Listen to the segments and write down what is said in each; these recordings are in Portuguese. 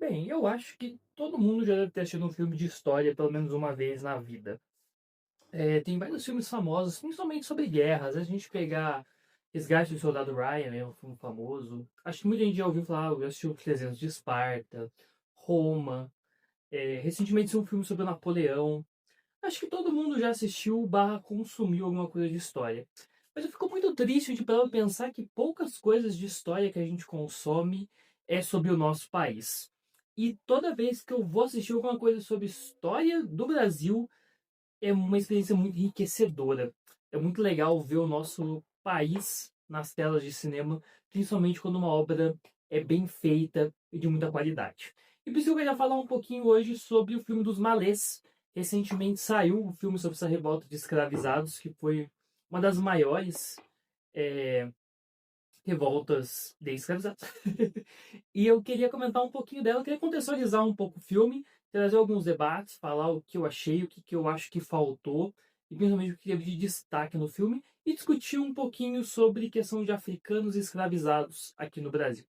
Bem, eu acho que todo mundo já deve ter assistido um filme de história pelo menos uma vez na vida. Tem vários filmes famosos, principalmente sobre guerras. A gente pegar Resgate do Soldado Ryan, é um filme famoso. Acho que muita gente já ouviu falar, já assistiu 300 de Esparta, Roma. Recentemente saiu um filme sobre Napoleão. Acho que todo mundo já assistiu barra consumiu alguma coisa de história. Mas eu fico muito triste de parar pra pensar que poucas coisas de história que a gente consome é sobre o nosso país. E toda vez que eu vou assistir alguma coisa sobre história do Brasil, é uma experiência muito enriquecedora. É muito legal ver o nosso país nas telas de cinema, principalmente quando uma obra é bem feita e de muita qualidade. E por isso eu queria falar um pouquinho hoje sobre o filme dos Malês. Recentemente saiu o filme sobre essa revolta de escravizados, que foi uma das maiores é, revoltas de escravizados. E eu queria comentar um pouquinho dela, eu queria contextualizar um pouco o filme, trazer alguns debates, falar o que eu achei, o que eu acho que faltou, e principalmente o que teve de destaque no filme, e discutir um pouquinho sobre questão de africanos escravizados aqui no Brasil.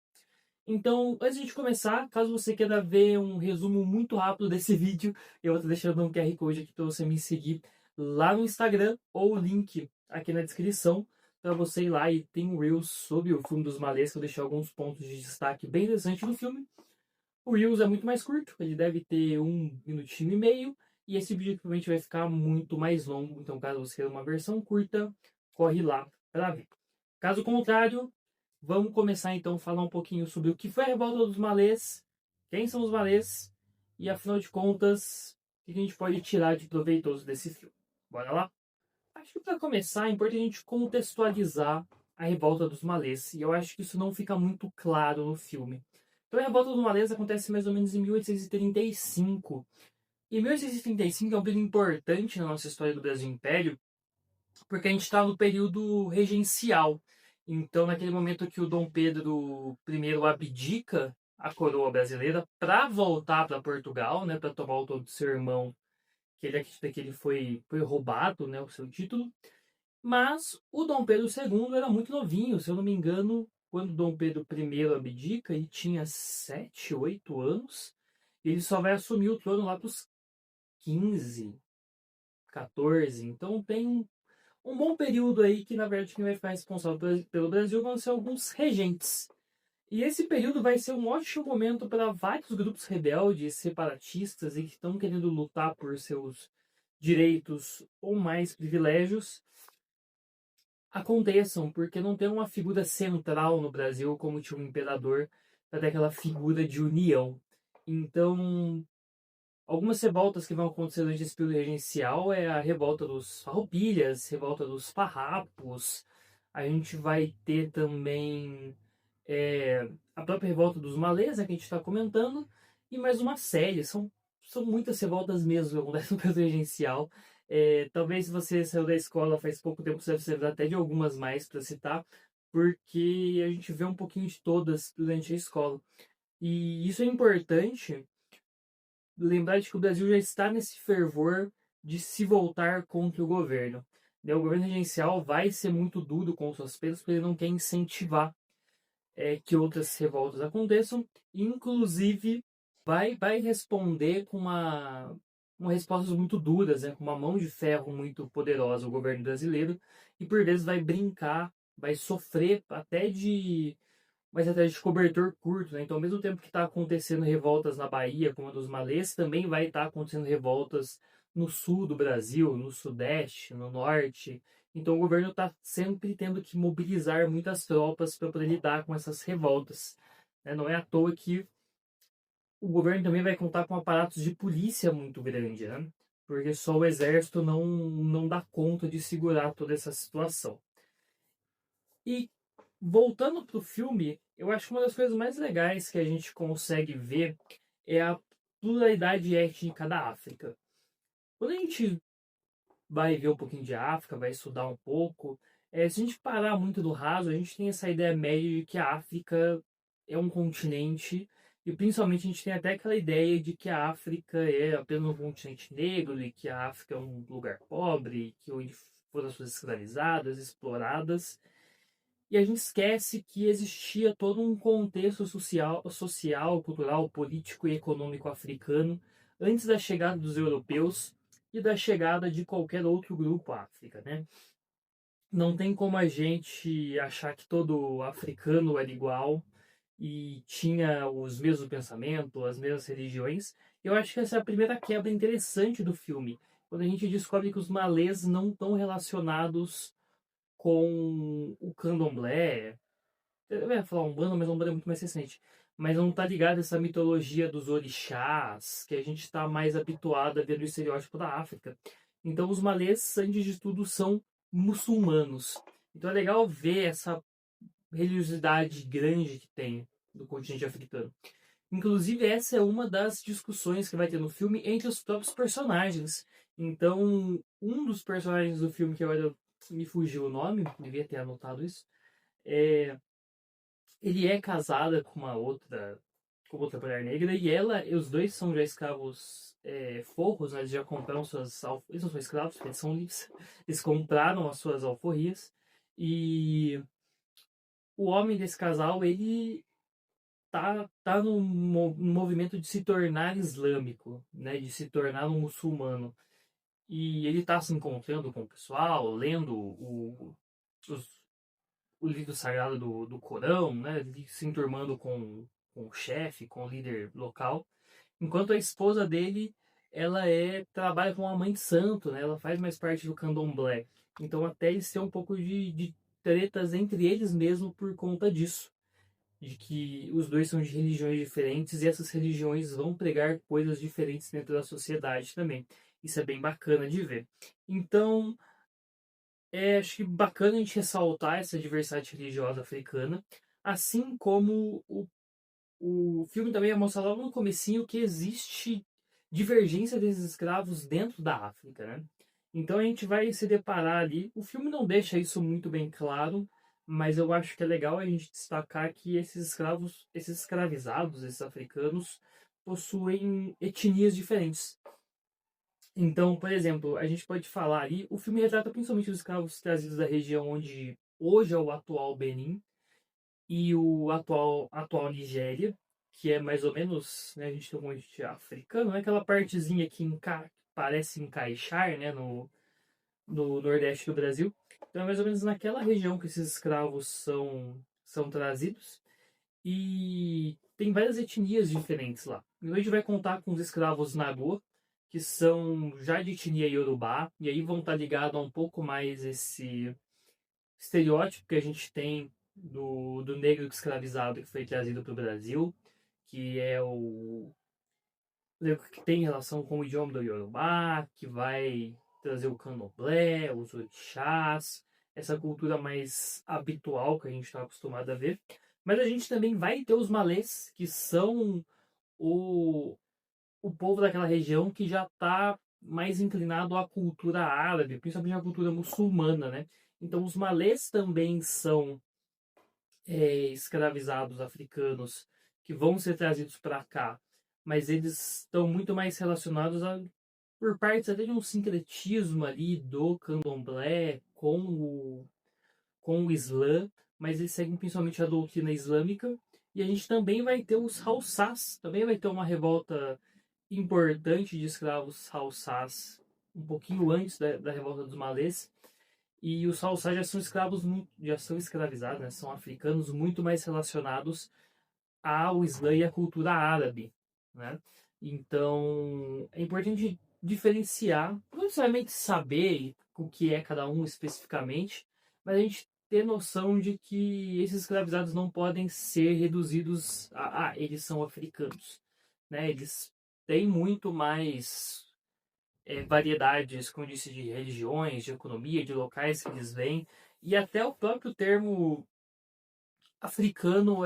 Então, antes de a gente começar, caso você queira ver um resumo muito rápido desse vídeo, eu vou estar deixando um QR Code aqui para você me seguir lá no Instagram ou o link aqui na descrição para você ir lá e tem um Reels sobre o filme dos Malês, que eu deixei alguns pontos de destaque bem interessantes no filme. O Reels é muito mais curto, ele deve ter 1 minutinho e meio, e esse vídeo provavelmente vai ficar muito mais longo, então caso você queira uma versão curta, corre lá para ver. Caso contrário, vamos começar então a falar um pouquinho sobre o que foi a Revolta dos Malês, quem são os Malês e, afinal de contas, o que a gente pode tirar de proveitoso desse filme. Bora lá? Acho que para começar é importante a gente contextualizar a Revolta dos Malês, e eu acho que isso não fica muito claro no filme. Então a Revolta dos Malês acontece mais ou menos em 1835. E 1835 é um período importante na nossa história do Brasil Império, porque a gente está no período regencial. Então, naquele momento que o Dom Pedro I abdica a coroa brasileira para voltar para Portugal, né, para tomar o todo do seu irmão, que ele acredita que ele foi roubado, né, o seu título. Mas o Dom Pedro II era muito novinho, se eu não me engano, quando Dom Pedro I abdica, ele tinha 7, 8 anos. Ele só vai assumir o trono lá para os 15, 14. Então tem um bom período aí que, na verdade, quem vai ficar responsável pelo Brasil vão ser alguns regentes. E esse período vai ser um ótimo momento para vários grupos rebeldes, separatistas e que estão querendo lutar por seus direitos ou mais privilégios aconteçam, porque não tem uma figura central no Brasil como tinha um imperador para ter aquela figura de união. Então, algumas revoltas que vão acontecer durante esse período regencial é a revolta dos farroupilhas, revolta dos farrapos. A gente vai ter também a própria revolta dos malês, né, que a gente está comentando, e mais uma série. São muitas revoltas mesmo que acontecem no período regencial. Talvez se você saiu da escola faz pouco tempo, você deve ser até de algumas mais para citar, porque a gente vê um pouquinho de todas durante a escola. E isso é importante lembrar de que o Brasil já está nesse fervor de se voltar contra o governo. Né? O governo regencial vai ser muito duro com suas penas, porque ele não quer incentivar que outras revoltas aconteçam. Inclusive, vai responder com uma respostas muito duras, né? Com uma mão de ferro muito poderosa o governo brasileiro, e por vezes vai brincar, vai sofrer até de uma estratégia de cobertor curto, né? Então, ao mesmo tempo que está acontecendo revoltas na Bahia, como a dos malês, também vai estar acontecendo revoltas no sul do Brasil, no sudeste, no norte. Então, o governo está sempre tendo que mobilizar muitas tropas para poder lidar com essas revoltas. Né? Não é à toa que o governo também vai contar com aparatos de polícia muito grande, né? Porque só o exército não dá conta de segurar toda essa situação. E voltando pro filme, eu acho que uma das coisas mais legais que a gente consegue ver é a pluralidade étnica da África. Quando a gente vai ver um pouquinho de África, vai estudar um pouco, se a gente parar muito do raso, a gente tem essa ideia média de que a África é um continente, e principalmente a gente tem até aquela ideia de que a África é apenas um continente negro, e que a África é um lugar pobre, que onde foram as pessoas escravizadas, exploradas. e a gente esquece que existia todo um contexto social, cultural, político e econômico africano antes da chegada dos europeus e da chegada de qualquer outro grupo à África, né? Não tem como a gente achar que todo africano era igual e tinha os mesmos pensamentos, as mesmas religiões. Eu acho que essa é a primeira quebra interessante do filme, quando a gente descobre que os malês não estão relacionados com o candomblé. Eu ia falar Umbanda, mas Umbanda é muito mais recente. Mas não tá ligado a essa mitologia dos orixás, que a gente está mais habituado a ver no estereótipo da África. Então os malês, antes de tudo, são muçulmanos. Então é legal ver essa religiosidade grande que tem do continente africano. Inclusive, essa é uma das discussões que vai ter no filme entre os próprios personagens. Então, um dos personagens do filme, que agora me fugiu o nome, devia ter anotado isso, é, ele é casada com outra mulher negra, e os dois são já escravos forros, né? Eles já compraram eles não são escravos, eles são livres. Eles compraram as suas alforrias, e o homem desse casal, ele tá no movimento de se tornar islâmico, né? De se tornar um muçulmano. E ele tá se encontrando com o pessoal, lendo os, o livro sagrado do Corão, né? Se enturmando com o chefe, com o líder local. Enquanto a esposa dele, ela trabalha como uma mãe de santo, né? Ela faz mais parte do candomblé. Então até eles têm um pouco de tretas entre eles mesmo por conta disso. De que os dois são de religiões diferentes e essas religiões vão pregar coisas diferentes dentro da sociedade também. Isso é bem bacana de ver. Então, acho que bacana a gente ressaltar essa diversidade religiosa africana, assim como o filme também mostra logo no comecinho que existe divergência desses escravos dentro da África, né? Então a gente vai se deparar ali. O filme não deixa isso muito bem claro, mas eu acho que é legal a gente destacar que esses escravos, esses escravizados, esses africanos, possuem etnias diferentes. Então, por exemplo, a gente pode falar ali, o filme retrata principalmente os escravos trazidos da região onde hoje é o atual Benin e o atual Nigéria, que é mais ou menos, né, a gente tem um monte africano, é aquela partezinha que parece encaixar, né, no nordeste do Brasil. Então é mais ou menos naquela região que esses escravos são trazidos. E tem várias etnias diferentes lá. E hoje a gente vai contar com os escravos Nagô, que são já de etnia Yorubá, e aí vão estar ligados a um pouco mais esse estereótipo que a gente tem do negro escravizado que foi trazido para o Brasil, que é o negro que tem relação com o idioma do Yorubá, que vai trazer o candomblé, os orixás, essa cultura mais habitual que a gente está acostumado a ver. Mas a gente também vai ter os malês, que são o, o povo daquela região que já está mais inclinado à cultura árabe, principalmente à cultura muçulmana, né? Então os malês também são escravizados africanos que vão ser trazidos para cá, mas eles estão muito mais relacionados por partes até de um sincretismo ali do candomblé com o Islã, mas eles seguem principalmente a doutrina islâmica. E a gente também vai ter os Haussás, também vai ter uma revolta importante de escravos Haussás, um pouquinho antes da revolta dos malês. E os Haussás já são escravos, já são escravizados, né? São africanos muito mais relacionados ao Islã e à cultura árabe, né? Então, é importante diferenciar, não necessariamente saber o que é cada um especificamente, mas a gente ter noção de que esses escravizados não podem ser reduzidos a eles são africanos, né? Eles têm muito mais variedades, como eu disse, de religiões, de economia, de locais que eles vêm, e até o próprio termo africano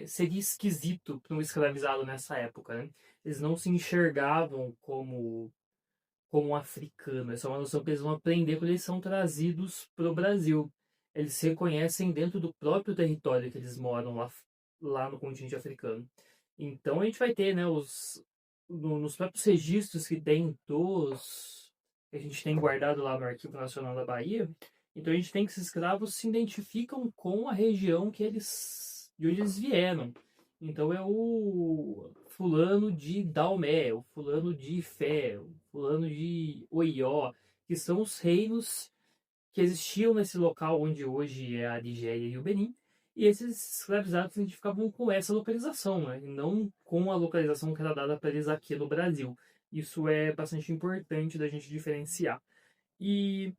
seria esquisito para um escravizado nessa época, né? Eles não se enxergavam como um africano. Essa é uma noção que eles vão aprender quando eles são trazidos para o Brasil. Eles se reconhecem dentro do próprio território que eles moram lá no continente africano. Então a gente vai ter, né, nos próprios registros que tem que a gente tem guardado lá no Arquivo Nacional da Bahia, Então a gente tem que esses escravos se identificam com a região de onde eles vieram. Então é o fulano de Daomé, o fulano de Ifé, o fulano de Oió, que são os reinos que existiam nesse local onde hoje é a Nigéria e o Benin. E esses escravizados se identificavam com essa localização, né? E não com a localização que era dada para eles aqui no Brasil. Isso é bastante importante da gente diferenciar. E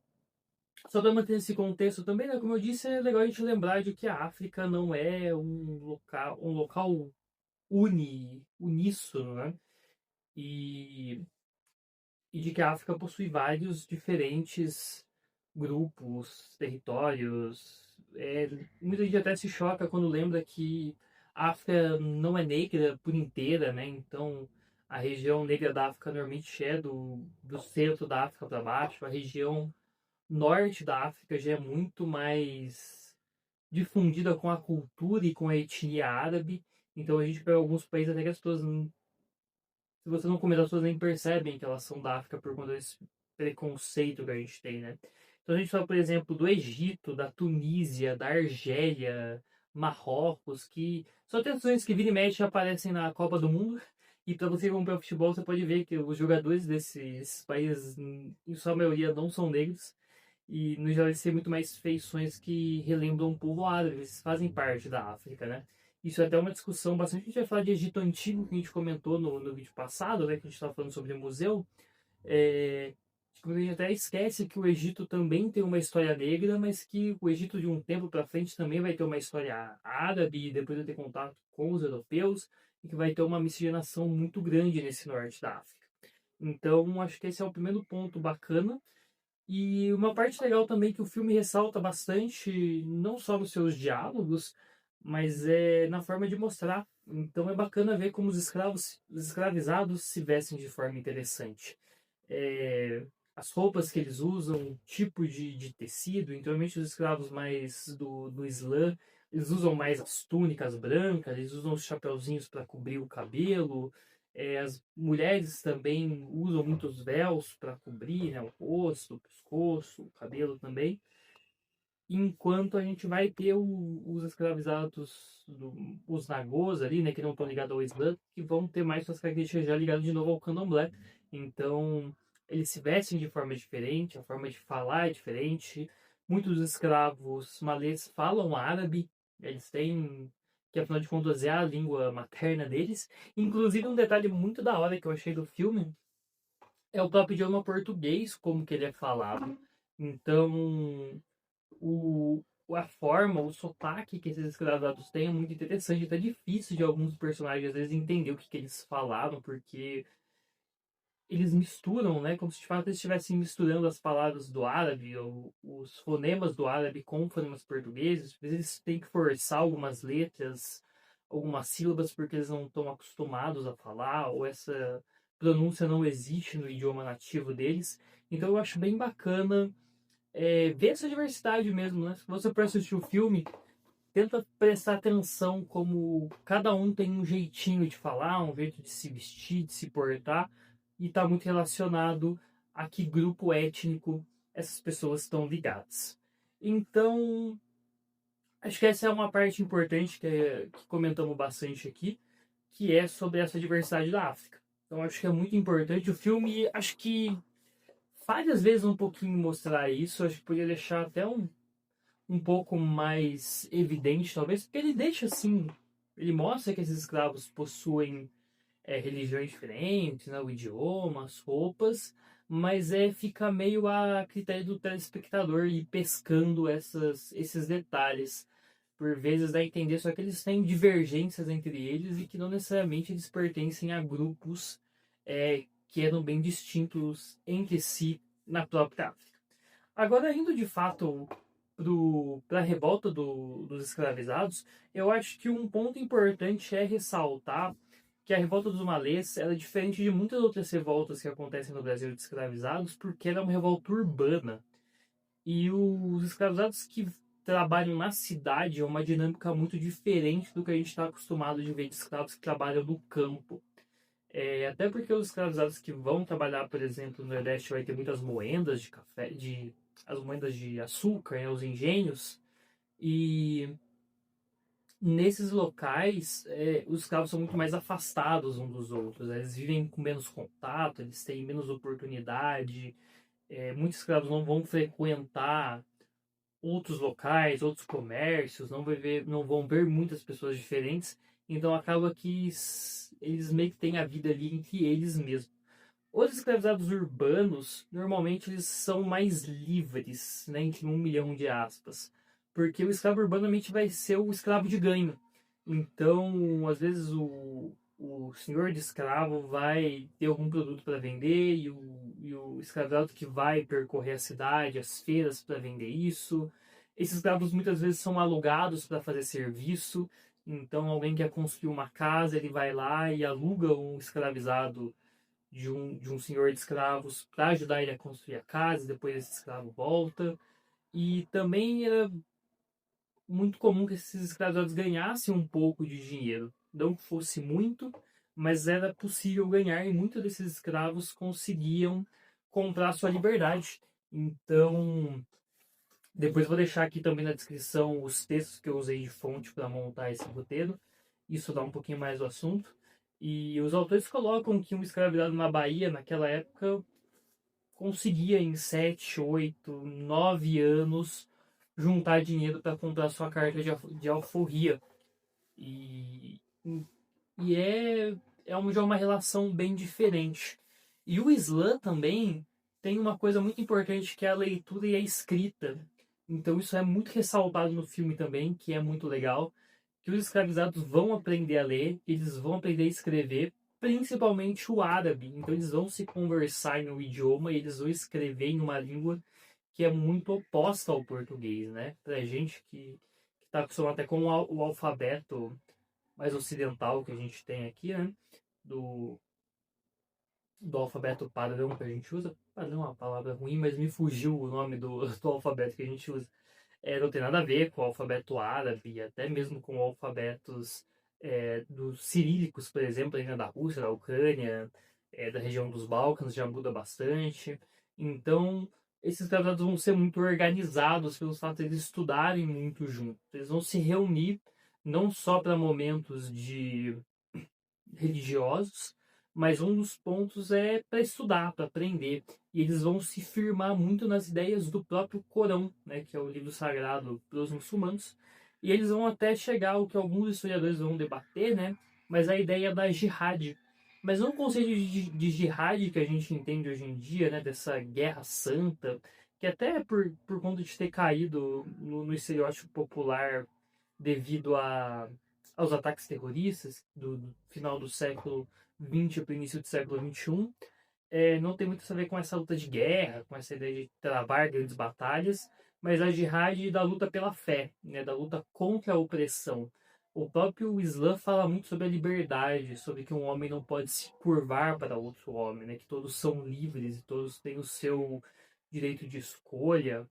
só para manter esse contexto também, né, como eu disse, é legal a gente lembrar de que a África não é um local uníssono, né? E, e de que a África possui vários diferentes grupos, territórios. Muita gente até se choca quando lembra que a África não é negra por inteira, né? Então, a região negra da África normalmente é do centro da África para baixo, a região norte da África já é muito mais difundida com a cultura e com a etnia árabe. Então a gente pega alguns países até que as pessoas, se você não comentar, as pessoas nem percebem que elas são da África por conta desse preconceito que a gente tem, né? Então a gente fala, por exemplo, do Egito, da Tunísia, da Argélia, Marrocos, que são atenções que vira e mexe aparecem na Copa do Mundo. E para você acompanhar o futebol, você pode ver que os jogadores desses países, em sua maioria, não são negros. E no geral eles têm muito mais feições que relembram o povo árabe, eles fazem parte da África, né? Isso é até uma discussão bastante. A gente vai falar de Egito Antigo, que a gente comentou no vídeo passado, né? Que a gente estava falando sobre o museu. É, a gente até esquece que o Egito também tem uma história negra, mas que o Egito de um tempo para frente também vai ter uma história árabe, e depois vai ter contato com os europeus, e que vai ter uma miscigenação muito grande nesse norte da África. Então, acho que esse é o primeiro ponto bacana. E uma parte legal também que o filme ressalta bastante, não só nos seus diálogos, mas é na forma de mostrar. Então é bacana ver como os escravizados se vestem de forma interessante. É, as roupas que eles usam, o tipo de tecido, então, normalmente os escravos mais do Islã, eles usam mais as túnicas brancas, eles usam os chapeuzinhos para cobrir o cabelo, as mulheres também usam muitos véus para cobrir, né, o rosto, o pescoço, o cabelo também. Enquanto a gente vai ter os escravizados, os nagôs ali, né, que não estão ligados ao Islã, que vão ter mais suas características já ligadas de novo ao candomblé. Então, eles se vestem de forma diferente, a forma de falar é diferente. Muitos escravos malês falam árabe, eles têm, que afinal de contas é a língua materna deles. Inclusive, um detalhe muito da hora que eu achei do filme é o próprio idioma português, como que ele é falado. Então, a forma, o sotaque que esses escravizados têm é muito interessante. Até difícil de alguns personagens às vezes entender o que eles falaram, porque eles misturam, né? Como se de fato eles estivessem misturando as palavras do árabe, ou os fonemas do árabe com fonemas portugueses. Às vezes eles têm que forçar algumas letras, algumas sílabas, porque eles não estão acostumados a falar, ou essa pronúncia não existe no idioma nativo deles. Então eu acho bem bacana ver essa diversidade mesmo, né? Se você for assistir o filme, tenta prestar atenção como cada um tem um jeitinho de falar, um jeito de se vestir, de se portar, e está muito relacionado a que grupo étnico essas pessoas estão ligadas. Então, acho que essa é uma parte importante que comentamos bastante aqui, que é sobre essa diversidade da África. Então, acho que é muito importante. O filme, acho que várias vezes um pouquinho mostrar isso, acho que poderia deixar até um pouco mais evidente, talvez, porque ele deixa assim, ele mostra que esses escravos possuem religiões diferentes, né, o idioma, as roupas, mas fica meio a critério do telespectador ir pescando esses detalhes. Por vezes dá a entender só que eles têm divergências entre eles e que não necessariamente eles pertencem a grupos que eram bem distintos entre si na própria África. Agora, indo de fato para a revolta dos escravizados, eu acho que um ponto importante é ressaltar que a revolta dos malês era diferente de muitas outras revoltas que acontecem no Brasil de escravizados, porque era uma revolta urbana. E os escravizados que trabalham na cidade é uma dinâmica muito diferente do que a gente está acostumado de ver de escravos que trabalham no campo. Até porque os escravizados que vão trabalhar, por exemplo, no Nordeste vai ter muitas moendas de café, de as moedas de açúcar, né, os engenhos, e nesses locais os escravos são muito mais afastados uns dos outros, né? Eles vivem com menos contato, eles têm menos oportunidade, muitos escravos não vão frequentar outros locais, outros comércios, não vão ver muitas pessoas diferentes, então acaba que eles meio que têm a vida ali entre eles mesmos. Os escravizados urbanos, normalmente eles são mais livres, né, entre 1 milhão de aspas, porque o escravo urbanamente vai ser o escravo de ganho. Então, às vezes o senhor de escravo vai ter algum produto para vender e o escravizado que vai percorrer a cidade, as feiras para vender isso. Esses escravos muitas vezes são alugados para fazer serviço. Então, alguém quer construir uma casa, ele vai lá e aluga um escravizado de um senhor de escravos para ajudar ele a construir a casa, depois esse escravo volta. E também era muito comum que esses escravizados ganhassem um pouco de dinheiro. Não que fosse muito, mas era possível ganhar e muitos desses escravos conseguiam comprar sua liberdade. Então, depois vou deixar aqui também na descrição os textos que eu usei de fonte para montar esse roteiro. Isso dá um pouquinho mais do assunto. E os autores colocam que um escravizado na Bahia, naquela época, conseguia em 7, 8, 9 anos juntar dinheiro para comprar sua carta de alforria. E, e já uma relação bem diferente. E o Islã também tem uma coisa muito importante que é a leitura e a escrita. Então isso é muito ressaltado no filme também, que é muito legal, que os escravizados vão aprender a ler, eles vão aprender a escrever, principalmente o árabe. Então eles vão se conversar em um idioma e eles vão escrever em uma língua que é muito oposta ao português, né? Pra gente que está acostumado até com o alfabeto mais ocidental que a gente tem aqui, né? Do, do alfabeto padrão que a gente usa. Padrão é uma palavra ruim, mas me fugiu o nome do alfabeto que a gente usa. Não tem nada a ver com o alfabeto árabe, até mesmo com alfabetos dos cirílicos, por exemplo, ainda da Rússia, da Ucrânia, da região dos Balcãs, já muda bastante. Então, esses tratados vão ser muito organizados pelo fato de eles estudarem muito juntos. Eles vão se reunir não só para momentos de religiosos, mas um dos pontos é para estudar, para aprender. E eles vão se firmar muito nas ideias do próprio Corão, né, que é o livro sagrado para os muçulmanos. E eles vão até chegar ao que alguns historiadores vão debater, né, mas a ideia da jihad. Mas não o conceito de jihad que a gente entende hoje em dia, né, dessa guerra santa, que até por conta de ter caído no estereótipo popular devido aos ataques terroristas do final do século XX para o início do século XXI, não tem muito a ver com essa luta de guerra, com essa ideia de travar grandes batalhas, mas a jihad da luta pela fé, né, da luta contra a opressão. O próprio Islã fala muito sobre a liberdade, sobre que um homem não pode se curvar para outro homem, né, que todos são livres e todos têm o seu direito de escolha.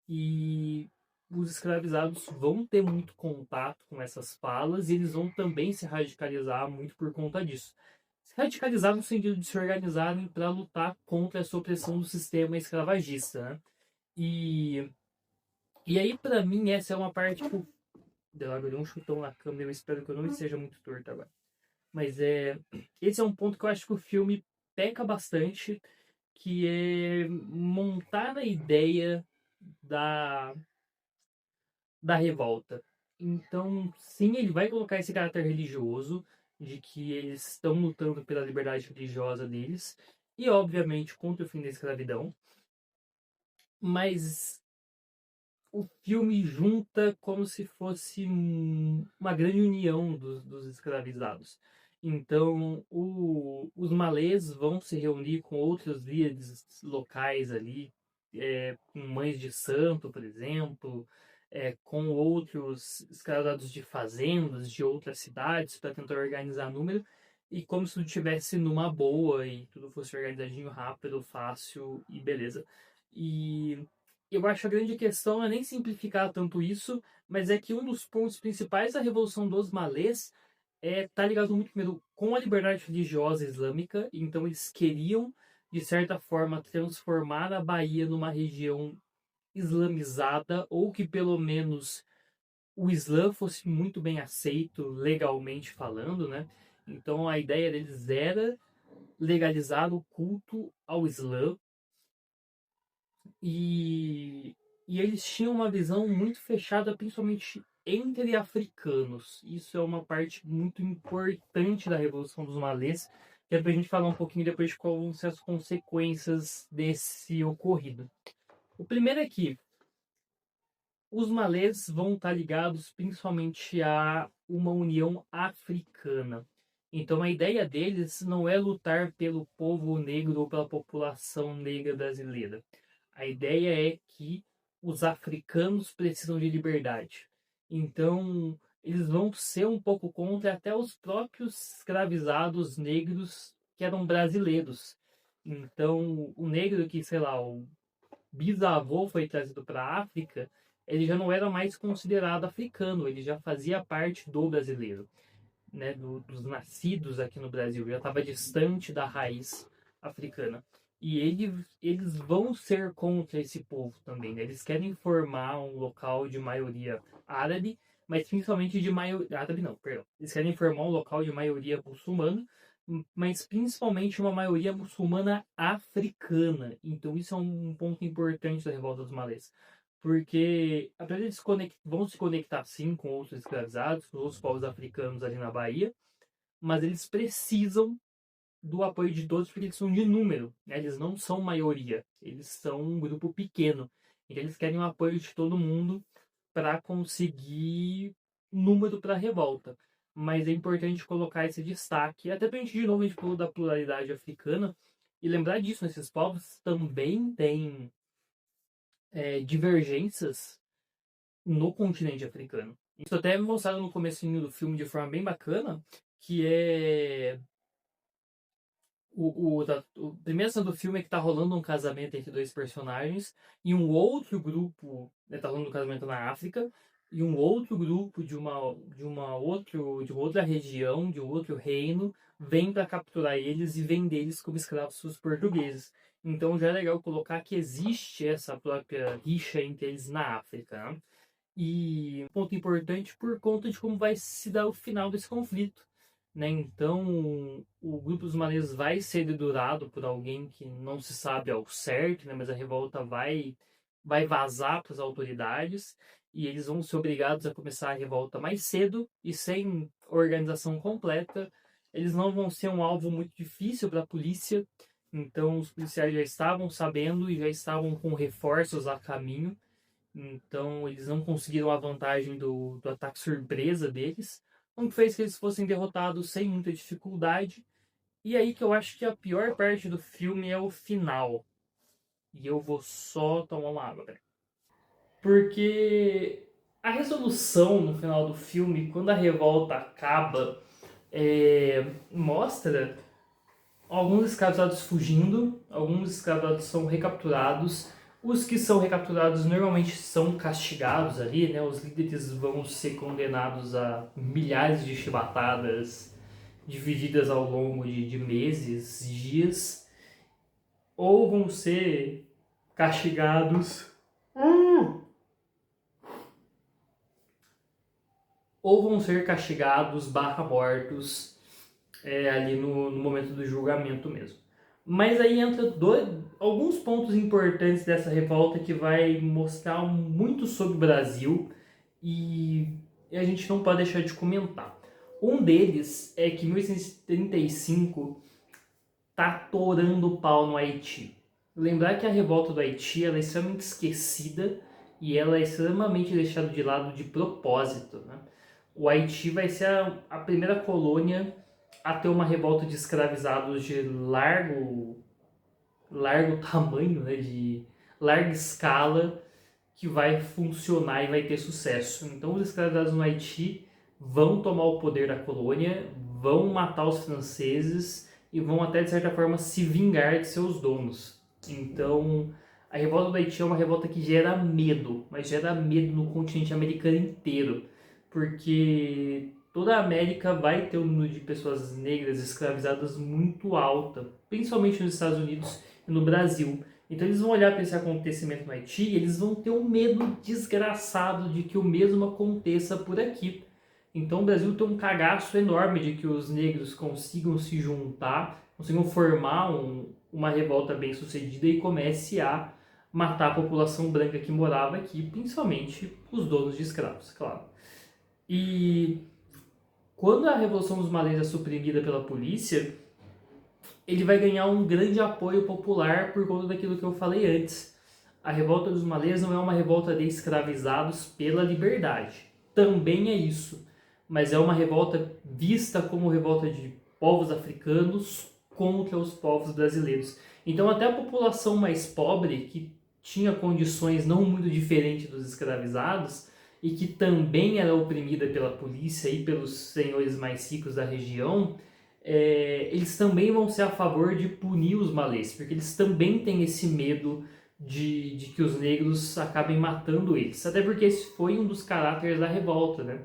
E os escravizados vão ter muito contato com essas falas e eles vão também se radicalizar muito por conta disso. Se radicalizar no sentido de se organizarem para lutar contra essa opressão do sistema escravagista, né? E, e aí, para mim, essa é uma parte, tipo, eu dei um chutão na câmera, eu espero que eu não esteja muito torto agora. Mas esse é um ponto que eu acho que o filme peca bastante, que é montar a ideia da, da revolta. Então, sim, ele vai colocar esse caráter religioso, de que eles estão lutando pela liberdade religiosa deles, e obviamente contra o fim da escravidão, mas o filme junta como se fosse uma grande união dos escravizados. Então, os malês vão se reunir com outros líderes locais ali, com mães de santo, por exemplo, com outros escravizados de fazendas, de outras cidades, para tentar organizar número, e como se tudo estivesse numa boa e tudo fosse organizadinho, rápido, fácil e beleza. E eu acho a grande questão não é nem simplificar tanto isso, mas é que um dos pontos principais da Revolução dos Malês tá ligado muito primeiro com a liberdade religiosa islâmica, então eles queriam, de certa forma, transformar a Bahia numa região islamizada, ou que pelo menos o Islã fosse muito bem aceito legalmente falando, né? Então a ideia deles era legalizar o culto ao Islã e, e eles tinham uma visão muito fechada, principalmente entre africanos. Isso é uma parte muito importante da Revolução dos Malês, que é para a gente falar um pouquinho depois de quais vão ser as consequências desse ocorrido. O primeiro é que os malês vão estar ligados principalmente a uma união africana. Então a ideia deles não é lutar pelo povo negro ou pela população negra brasileira. A ideia é que os africanos precisam de liberdade. Então eles vão ser um pouco contra até os próprios escravizados negros que eram brasileiros. Então o negro que, sei lá, o bisavô foi trazido para a África, ele já não era mais considerado africano, ele já fazia parte do brasileiro, né, dos nascidos aqui no Brasil, já estava distante da raiz africana. E eles vão ser contra esse povo também, né? Eles querem formar um local de maioria árabe, mas principalmente de maioria... Árabe não, perdão. Eles querem formar um local de maioria muçulmana, mas principalmente uma maioria muçulmana africana. Então isso é um ponto importante da Revolta dos Malês. Porque, apesar de eles vão se conectar sim com outros escravizados, com outros povos africanos ali na Bahia, mas eles precisam do apoio de todos porque eles são de número, né? Eles não são maioria, eles são um grupo pequeno. Então eles querem o apoio de todo mundo para conseguir número para a revolta. Mas é importante colocar esse destaque, até para a gente, de novo, a gente falou da pluralidade africana, e lembrar disso, esses povos também têm divergências no continente africano. Isso até é mostrado no comecinho do filme de forma bem bacana, que é o primeira cena do filme é que tá rolando um casamento entre dois personagens e um outro grupo, né, tá rolando um casamento na África e um outro grupo de uma outra região, de um outro reino, vem para capturar eles e vender eles como escravos para os portugueses. Então já é legal colocar que existe essa própria rixa entre eles na África, né? E um ponto importante por conta de como vai se dar o final desse conflito, né? Então, o grupo dos maneiros vai ser dedurado por alguém que não se sabe ao certo, né? Mas a revolta vai vazar para as autoridades e eles vão ser obrigados a começar a revolta mais cedo e sem organização completa. Eles não vão ser um alvo muito difícil para a polícia, então os policiais já estavam sabendo e já estavam com reforços a caminho. Então eles não conseguiram a vantagem do ataque surpresa deles, o que fez que eles fossem derrotados sem muita dificuldade. E aí que eu acho que a pior parte do filme é o final. E eu vou só tomar uma água, velho. Porque a resolução no final do filme, quando a revolta acaba, mostra alguns escravizados fugindo, alguns escravizados são recapturados. Os que são recapturados normalmente são castigados ali, né? Os líderes vão ser condenados a milhares de chibatadas divididas ao longo de meses, dias, ou vão ser castigados, ou vão ser castigados barra mortos ali no momento do julgamento mesmo. Mas aí entra alguns pontos importantes dessa revolta que vai mostrar muito sobre o Brasil e a gente não pode deixar de comentar. Um deles é que em 1835 tá torando o pau no Haiti. Lembrar que a revolta do Haiti ela é extremamente esquecida e ela é extremamente deixada de lado de propósito, né? O Haiti vai ser a primeira colônia a ter uma revolta de escravizados de largo tamanho, né, de larga escala, que vai funcionar e vai ter sucesso. Então os escravizados no Haiti vão tomar o poder da colônia, vão matar os franceses e vão até de certa forma se vingar de seus donos. Então a revolta do Haiti é uma revolta que gera medo, mas gera medo no continente americano inteiro, porque toda a América vai ter um número de pessoas negras escravizadas muito alta, principalmente nos Estados Unidos e no Brasil. Então eles vão olhar para esse acontecimento no Haiti e eles vão ter um medo desgraçado de que o mesmo aconteça por aqui. Então o Brasil tem um cagaço enorme de que os negros consigam se juntar, consigam formar uma revolta bem sucedida e comece a matar a população branca que morava aqui, principalmente os donos de escravos, claro. E quando a Revolução dos Malês é suprimida pela polícia, ele vai ganhar um grande apoio popular por conta daquilo que eu falei antes. A Revolta dos Malês não é uma revolta de escravizados pela liberdade. Também é isso. Mas é uma revolta vista como revolta de povos africanos contra os povos brasileiros. Então até a população mais pobre, que tinha condições não muito diferentes dos escravizados, e que também era oprimida pela polícia e pelos senhores mais ricos da região, eles também vão ser a favor de punir os malês, porque eles também têm esse medo de que os negros acabem matando eles. Até porque esse foi um dos caráteres da revolta, né?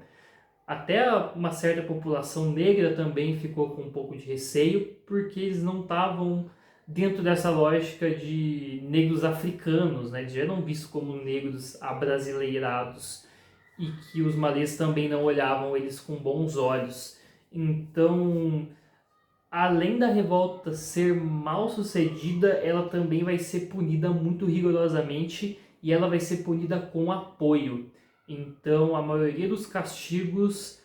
Até uma certa população negra também ficou com um pouco de receio, porque eles não estavam dentro dessa lógica de negros africanos, né? Eles já eram vistos como negros abrasileirados e que os malês também não olhavam eles com bons olhos. Então, além da revolta ser mal sucedida, ela também vai ser punida muito rigorosamente e ela vai ser punida com apoio. Então, a maioria dos castigos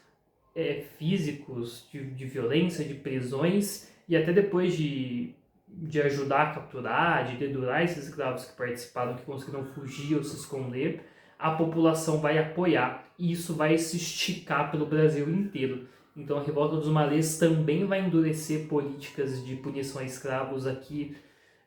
físicos, de violência, de prisões, e até depois de ajudar a capturar, de dedurar esses escravos que participaram, que conseguiram fugir ou se esconder, a população vai apoiar e isso vai se esticar pelo Brasil inteiro. Então a Revolta dos Malês também vai endurecer políticas de punição a escravos aqui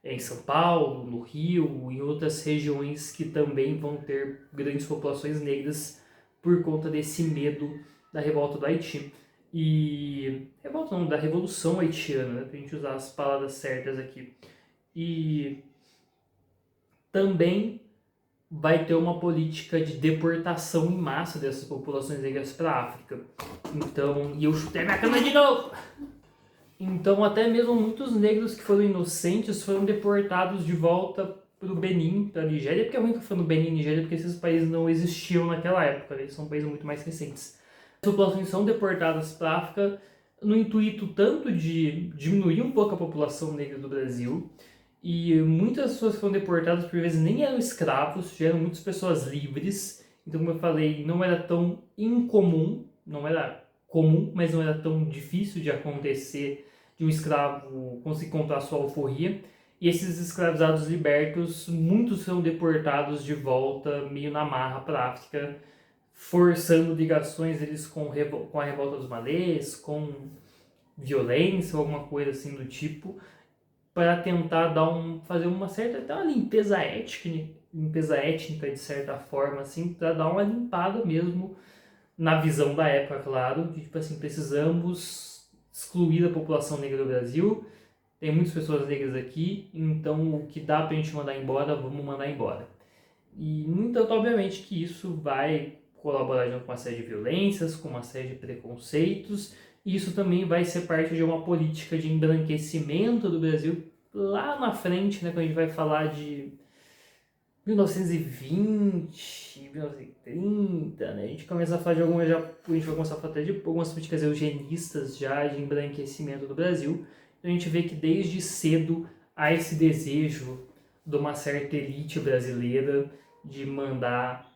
em São Paulo, no Rio, em outras regiões que também vão ter grandes populações negras por conta desse medo da revolta do Haiti. E revolta não, da Revolução Haitiana, né, pra gente usar as palavras certas aqui. E também vai ter uma política de deportação em massa dessas populações negras para a África. Então, e eu chutei minha cama de novo! Então, até mesmo muitos negros que foram inocentes foram deportados de volta para o Benin, para a Nigéria, porque é ruim que eu falo Benin e Nigéria, porque esses países não existiam naquela época, né? Eles são países muito mais recentes. As populações são deportadas para a África no intuito tanto de diminuir um pouco a população negra do Brasil, e muitas pessoas que foram deportadas por vezes nem eram escravos, já eram muitas pessoas livres. Então, como eu falei, não era tão incomum, não era comum, mas não era tão difícil de acontecer de um escravo conseguir contar sua alforria. E esses escravizados libertos, muitos são deportados de volta, meio na marra, para a África, forçando ligações deles com a revolta dos malês, com violência ou alguma coisa assim do tipo, para tentar fazer uma certa, até uma limpeza étnica de certa forma, assim, para dar uma limpada mesmo na visão da época, claro, de tipo assim, precisamos excluir a população negra do Brasil, tem muitas pessoas negras aqui, então o que dá pra gente mandar embora, vamos mandar embora. E, no entanto, obviamente que isso vai colaborar com uma série de violências, com uma série de preconceitos, e isso também vai ser parte de uma política de embranquecimento do Brasil lá na frente, né, quando a gente vai falar de 1920, 1930, né? A gente começa a falar de algumas, a gente vai começar a falar de algumas políticas eugenistas já de embranquecimento do Brasil. Então a gente vê que desde cedo há esse desejo de uma certa elite brasileira de mandar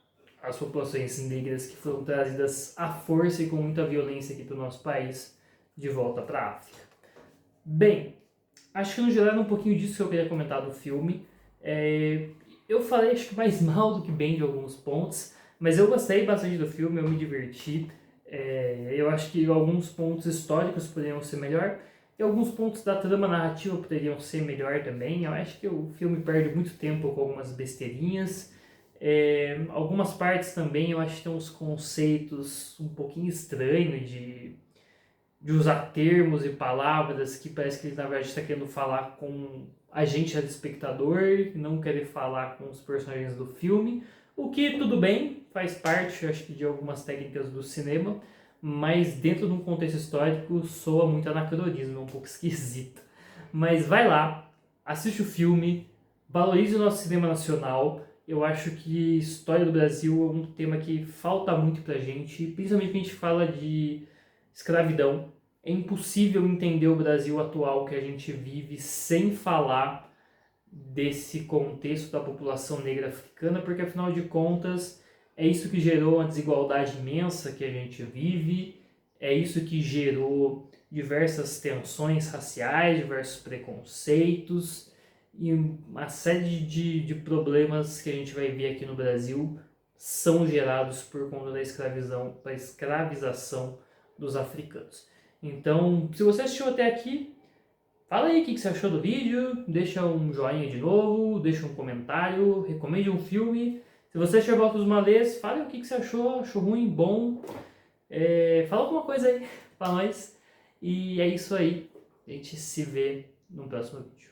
as populações negras que foram trazidas à força e com muita violência aqui para o nosso país de volta para a África. Bem, acho que no geral era um pouquinho disso que eu queria comentar do filme. Eu falei acho que mais mal do que bem de alguns pontos, mas eu gostei bastante do filme, eu me diverti. Eu acho que alguns pontos históricos poderiam ser melhor e alguns pontos da trama narrativa poderiam ser melhor também. Eu acho que o filme perde muito tempo com algumas besteirinhas. Algumas partes também eu acho que tem uns conceitos um pouquinho estranhos de usar termos e palavras que parece que ele na verdade está querendo falar com a gente, espectador, e não querer falar com os personagens do filme, o que tudo bem, faz parte, acho que, de algumas técnicas do cinema, mas dentro de um contexto histórico soa muito anacronismo, é um pouco esquisito. Mas vai lá, assiste o filme, valorize o nosso cinema nacional. Eu acho que história do Brasil é um tema que falta muito pra gente, principalmente quando a gente fala de escravidão. É impossível entender o Brasil atual que a gente vive sem falar desse contexto da população negra africana, porque afinal de contas é isso que gerou uma desigualdade imensa que a gente vive, é isso que gerou diversas tensões raciais, diversos preconceitos e uma série de problemas que a gente vai ver aqui no Brasil são gerados por conta da escravização dos africanos. Então, se você assistiu até aqui, fala aí o que você achou do vídeo, deixa um joinha de novo, deixa um comentário, recomende um filme. Se você assistiu Volta dos Malês, fale o que você achou ruim, bom. Fala alguma coisa aí pra nós. E é isso aí. A gente se vê no próximo vídeo.